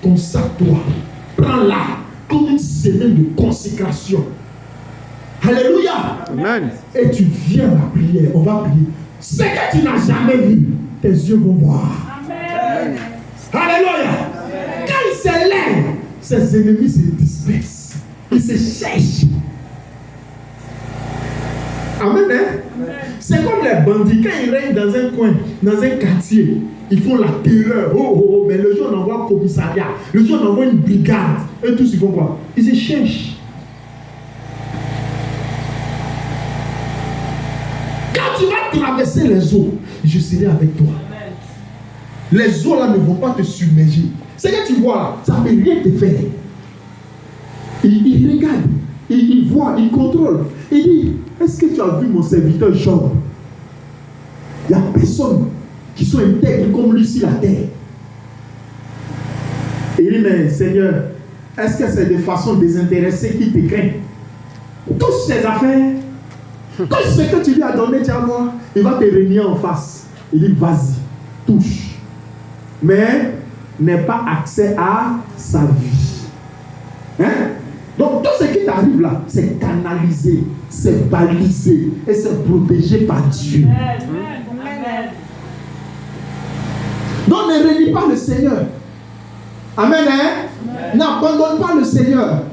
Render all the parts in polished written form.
consacre-toi. Prends-la comme une semaine de consécration. Alléluia. Amen. Et tu viens à la prière. On va prier. Ce que tu n'as jamais vu, tes yeux vont voir. Amen. Alléluia. Amen. Quand il se lève, ses ennemis se dispersent. Ils se cherchent. Amen, hein? Amen. C'est comme les bandits. Quand ils règnent dans un coin, dans un quartier, ils font la terreur. Oh, mais le jour on envoie un commissariat, le jour on envoie une brigade. Et tous ils font quoi? Ils se cherchent. Quand tu vas traverser les eaux, je serai avec toi. Amen. Les eaux là ne vont pas te submerger. Ce que tu vois là, ça ne peut rien te faire. Il regarde, il voit, il contrôle. Il dit, est-ce que tu as vu mon serviteur Job? Il n'y a personne qui soit intègre comme lui sur la terre. Et il dit, mais Seigneur, est-ce que c'est de façon désintéressée qu'il te craint? Toutes ces affaires, tout ce que tu lui as donné, tu vas voir, il va te renier en face. Il dit, vas-y, touche. Mais n'aie pas accès à sa vie. Hein? Donc tout ce qui t'arrive là, c'est canalisé, c'est balisé et c'est protégé par Dieu. Amen. Donc ne renie pas le Seigneur. Amen, hein? N'abandonne pas le Seigneur.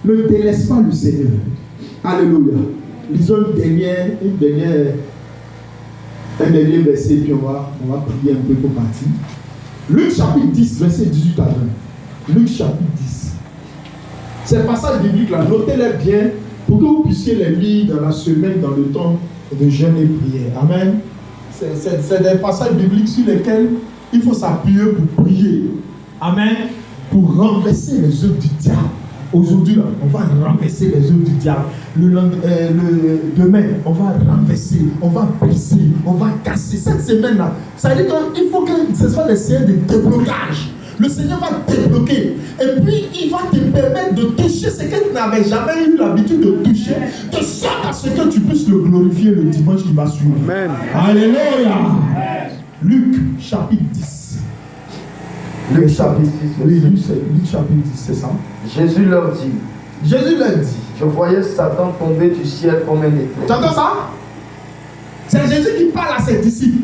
Ne délaisse pas le Seigneur. Alléluia. Lisons un dernier verset, puis on va prier un peu pour partir. Luc chapitre 10, verset 18 à 20. Luc chapitre 10. Ces passages bibliques là, notez-les bien pour que vous puissiez les lire dans la semaine, dans le temps de jeûne et prière. Amen. C'est des passages bibliques sur lesquels il faut s'appuyer pour prier. Amen. Pour renverser les œuvres du diable. Aujourd'hui, là, on va renverser les œuvres du diable. Demain, on va renverser, on va briser, on va casser. Cette semaine-là, ça veut dire qu'il faut que ce soit des séances de déblocage. Le Seigneur va te débloquer. Et puis, il va te permettre de toucher ce que tu n'avais jamais eu l'habitude de toucher, de sorte à ce que tu puisses le glorifier le dimanche qui va suivre. Amen. Alléluia. Luc, chapitre 10. Luc, chapitre 10. Oui, Luc, chapitre 10, c'est ça. Jésus leur dit. Je voyais Satan tomber du ciel comme un éclair. Tu entends ça? C'est Jésus qui parle à ses disciples.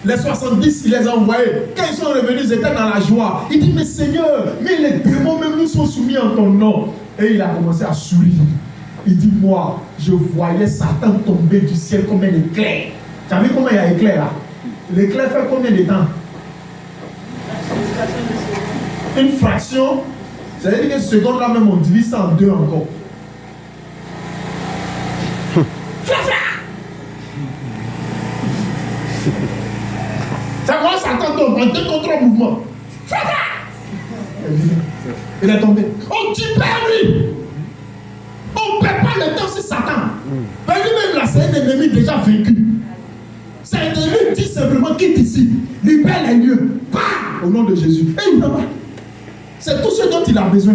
Les 70, il les a envoyés. Quand ils sont revenus, ils étaient dans la joie. Il dit, mais Seigneur, mais les démons même nous sont soumis en ton nom. Et il a commencé à sourire. Il dit, moi, je voyais Satan tomber du ciel comme un éclair. Tu as vu comment il y a éclair là? L'éclair fait combien de temps? Une fraction. Ça veut dire que ce seconde là même on divise ça en deux encore. Ça commence à tomber en deux contre trois mouvements. Il est tombé. On tue pas lui. On ne perd pas le temps sur Satan. Mais lui-même là, c'est un ennemi déjà vaincu. C'est un ennemi dit simplement quitte ici. Libère les lieux. Au nom de Jésus. Et il ne peut pas. C'est tout ce dont il a besoin.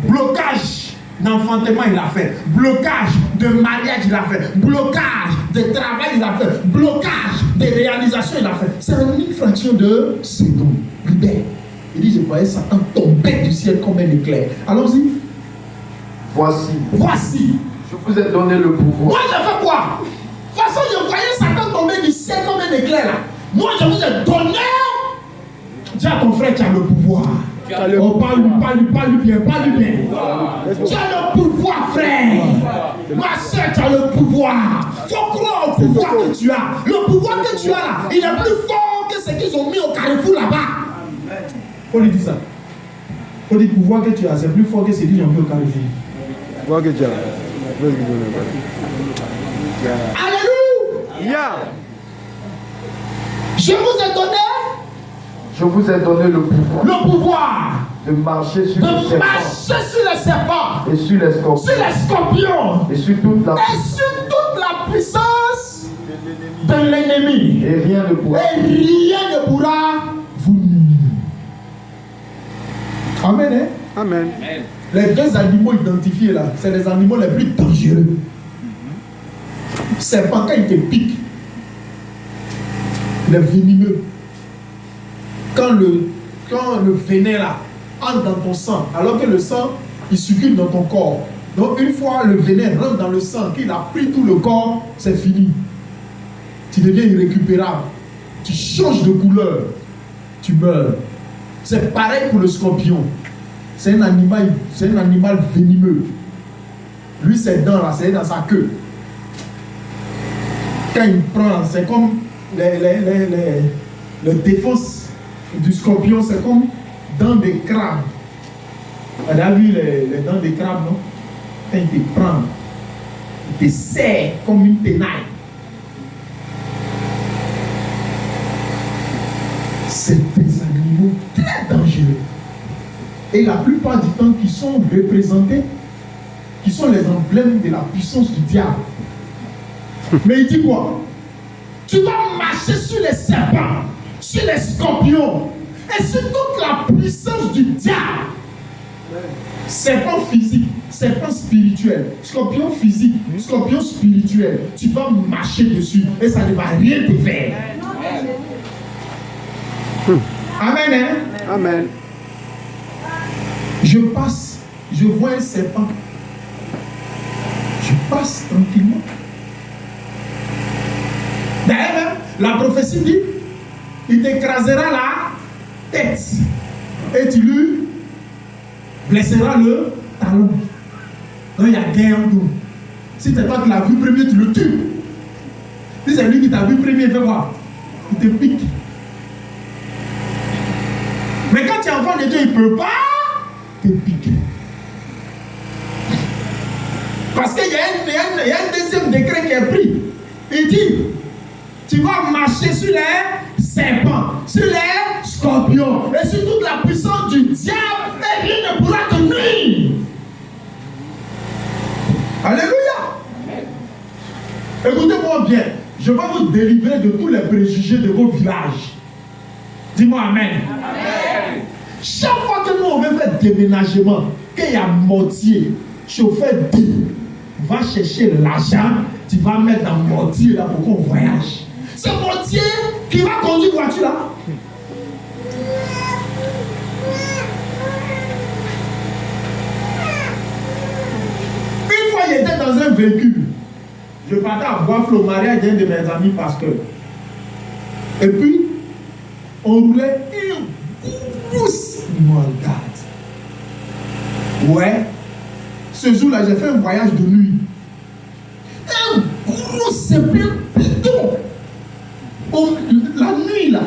Blocage d'enfantement, il a fait. Blocage de mariage, il a fait. Blocage de travail, il a fait. Blocage de réalisation, il a fait. C'est une fraction de seconde. Libère. Il dit, je voyais Satan tomber du ciel comme un éclair. Allons-y. Voici. Je vous ai donné le pouvoir. Moi, je fais quoi? De toute façon, je voyais Satan tomber du ciel comme un éclair là. Moi, je vous ai donné. Dis à ton frère, tu as le pouvoir. Oh, parle-lui bien. Tu as le pouvoir, frère. Ma soeur, tu as le pouvoir. Il faut croire au pouvoir que tu as. Le pouvoir que tu as là, il est plus fort que ce qu'ils ont mis au carrefour là-bas. On lui dit ça. On dit le pouvoir que tu as, c'est plus fort que ce qu'ils ont mis au carrefour. Le pouvoir que tu as. Alléluia. Je vous ai donné le pouvoir. Le pouvoir de marcher sur les serpents. Et sur les scorpions. Et sur toute la puissance de l'ennemi. Et rien ne pourra vous nuire. Amen. Hein? Amen. Les deux animaux identifiés là, c'est les animaux les plus dangereux. Serpent, quand il te pique, il est venimeux. Quand quand le venin là entre dans ton sang, alors que le sang, il circule dans ton corps. Donc une fois le venin rentre dans le sang, qu'il a pris tout le corps, c'est fini. Tu deviens irrécupérable. Tu changes de couleur. Tu meurs. C'est pareil pour le scorpion. C'est un animal venimeux. Lui, ses dents là, c'est dans sa queue. Quand il prend, c'est comme les défenses du scorpion, c'est comme dents de crabe. On a vu les dents de crabe, non? Quand il te prend, il te serre comme une tenaille. C'est des animaux très dangereux. Et la plupart du temps, qui sont représentés, qui sont les emblèmes de la puissance du diable. Mais il dit quoi? Tu vas marcher sur les serpents, sur les scorpions, et sur toute la puissance du diable. Serpent physique, serpent spirituel, scorpion physique, scorpion spirituel. Tu vas marcher dessus et ça ne va rien te faire. Amen, hein? Amen. Je passe, je vois un serpent. Je passe tranquillement. D'ailleurs, la prophétie dit, il t'écrasera la tête et tu lui blesseras le talon. Donc il y a guerre en tout. Si c'est toi qui l'as vu premier, tu le tues. Si c'est lui qui t'a vu premier, fais quoi? Il te pique. Mais quand tu es enfant de Dieu, il ne peut pas te piquer. Parce qu'il y a un deuxième décret qui est pris. Il dit, tu vas marcher sur les serpents, sur les scorpions, et sur toute la puissance du diable, et rien ne pourra te nuire. Alléluia. Écoutez-moi bien, je vais vous délivrer de tous les préjugés de vos villages. Dis-moi amen. Amen. Chaque fois que nous on veut faire déménagement, qu'il y a mortier, chauffeur dit, va chercher l'argent, tu vas mettre dans le mortier là pour qu'on voyage. Ce mortier qui va conduire la voiture là. Une fois il était dans un véhicule. Je partais à Bois-Flo au mariage d'un de mes amis pasteurs. Et puis, on roulait une grosse morgade. Ouais. Ce jour-là, j'ai fait un voyage de nuit. Un gros sépulcre bidon. La nuit, là.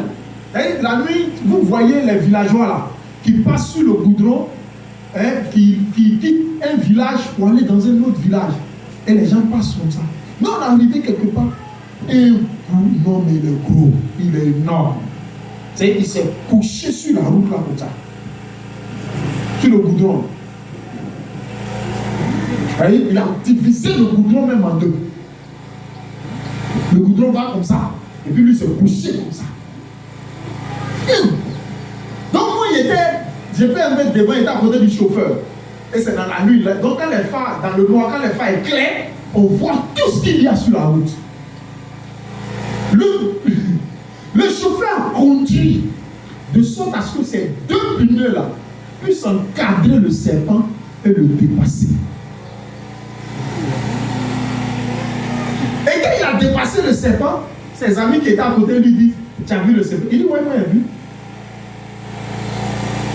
La nuit, vous voyez les villageois, là, qui passent sur le goudron, hein, qui quittent un village pour aller dans un autre village. Et les gens passent comme ça. Nous, on est arrivé quelque part. Un non, mais il est gros. Il est énorme. Il s'est couché sur la route, là, comme ça. Sur le goudron. Il a divisé le goudron même en deux. Le goudron va comme ça. Et puis lui se couché comme ça. Donc moi je peux me mettre devant, il était à côté du chauffeur. Et c'est dans la nuit. Là. Donc quand les phares, dans le noir, quand les phares éclairent, on voit tout ce qu'il y a sur la route. Le chauffeur conduit de sorte à ce que ces deux pneus là puissent encadrer le serpent et le dépasser. Et quand il a dépassé le serpent, ses amis qui étaient à côté lui disent, tu as vu le serpent? Il dit, ouais, moi j'ai vu.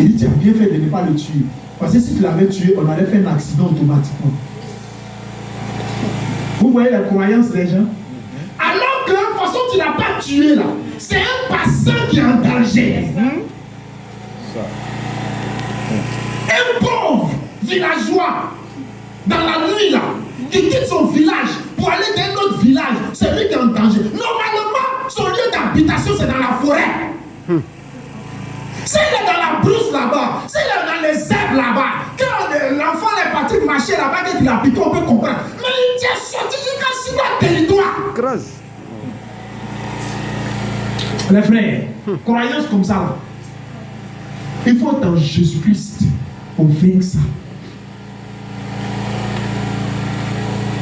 Il dit, tu as bien fait de ne pas le tuer. Parce que si tu l'avais tué, on allait faire un accident automatiquement. Vous voyez la croyance des gens? Alors que de toute façon, tu n'as pas tué là. C'est un passant qui est en danger. Un pauvre villageois, dans la nuit là, qui quitte son village pour aller dans un autre village, c'est lui qui est en danger. Normalement, son lieu d'habitation, c'est dans la forêt. S'il est dans la brousse là-bas, s'il est dans les herbes là-bas, quand l'enfant est parti marcher là-bas, quand il a piqué, on peut comprendre. Mais il est sorti jusqu'à sur le territoire. Grâce. Les frères, croyance comme ça là. Il faut être en Jésus-Christ pour vaincre ça.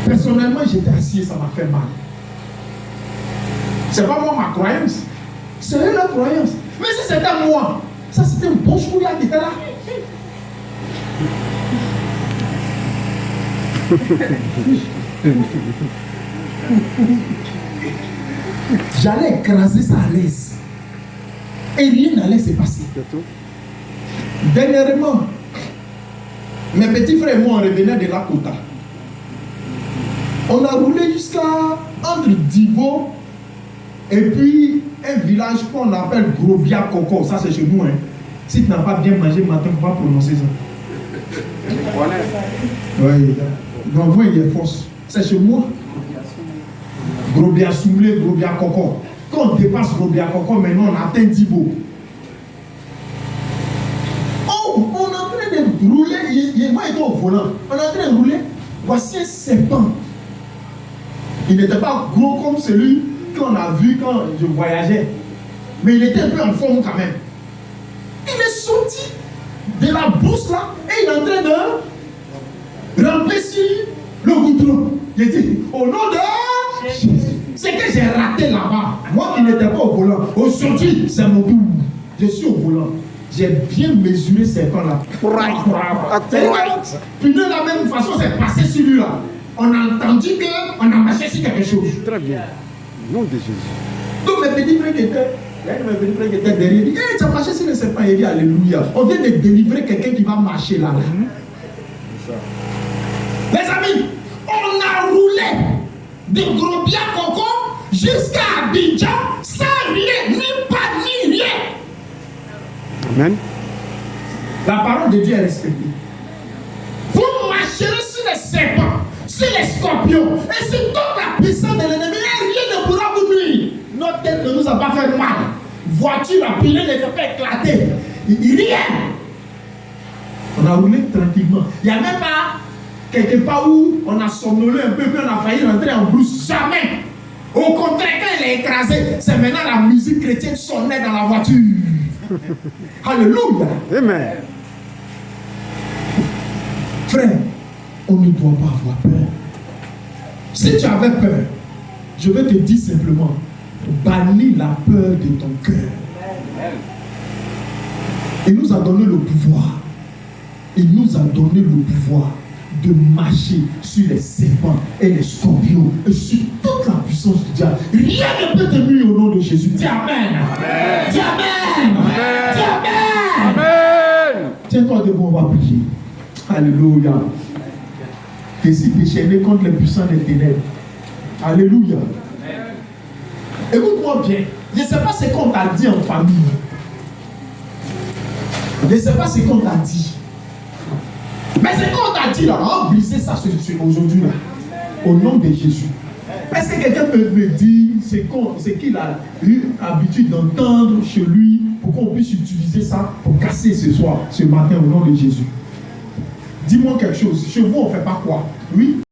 Personnellement, j'étais assis et ça m'a fait mal. C'est pas moi ma croyance, c'est eux leur croyance. Mais si c'était moi, Ça, c'était un bon chouïa qui était là. J'allais écraser ça à l'aise. Et rien n'allait se passer. Dernièrement, mes petits frères et moi, on revenait de la Kota. On a roulé jusqu'à entre Divo et puis un village qu'on appelle Grobia Coco. Ça, c'est chez nous. Hein. Si tu n'as pas bien mangé le matin, il ne faut pas prononcer ça. Oui, donc moi, il est fausse. C'est chez moi. Grobia Soumlé, Grobia Coco. Quand on dépasse Grobia Coco, maintenant on atteint Divo. Oh, on est en train de rouler. Moi, j'étais au volant. On est en train de rouler. Voici un serpent. Il n'était pas gros comme celui qu'on a vu quand je voyageais. Mais il était un peu en forme quand même. Il est sorti de la bourse là et il est en train de ramper sur le goudron. Il dit, au nom de Jésus. C'est que j'ai raté là-bas. Moi qui n'étais pas au volant. Aujourd'hui, c'est mon tour. Je suis au volant. J'ai bien mesuré ces temps là. Puis de la même façon, c'est passé sur lui là. On a entendu qu'on a marché sur quelque chose. Très bien. Nom de Jésus. Donc mes petits frères qui étaient, il y a mes petits frères qui étaient derrière, il dit, hey, tu as marché sur le serpent, il dit, alléluia. On vient de délivrer quelqu'un qui va marcher là. Les amis, on a roulé de Grobia Coco jusqu'à Abidjan sans rien, ni pas ni rien. Amen. La parole de Dieu est respectée. Vous marcherez sur les serpents, sur les scorpions et sur toute la puissance de l'ennemi. Et rien ne pourra vous nuire. Notre tête ne nous a pas fait mal. Voiture, la pile ne s'est pas éclatée. Rien. On a roulé tranquillement. Il n'y a même pas quelque part où on a somnolé un peu, puis on a failli rentrer en brousse. Jamais. Au contraire, quand elle est écrasée, c'est maintenant la musique chrétienne sonnait dans la voiture. Alléluia. Amen. Frère, on ne doit pas avoir peur. Si tu avais peur, je vais te dire simplement, bannis la peur de ton cœur. Il nous a donné le pouvoir. Il nous a donné le pouvoir de marcher sur les serpents et les scorpions et sur toute la puissance du diable. Rien ne peut te nuire au nom de Jésus. Dis Amen. Amen. Dis Amen. Amen. Dis Amen. Amen. Tiens-toi debout, on va prier. Alléluia. Que si déchaîné contre les puissants des ténèbres. Alléluia. Écoute-moi bien. Je ne sais pas ce qu'on t'a dit en famille. Je ne sais pas ce qu'on t'a dit. Mais ce qu'on t'a dit là, on va briser ça aujourd'hui là. Au nom de Jésus. Est-ce que quelqu'un peut me dire ce qu'il a eu l'habitude d'entendre chez lui pour qu'on puisse utiliser ça pour casser ce soir, ce matin au nom de Jésus? Dis-moi quelque chose. Chez vous, on ne fait pas quoi? Oui?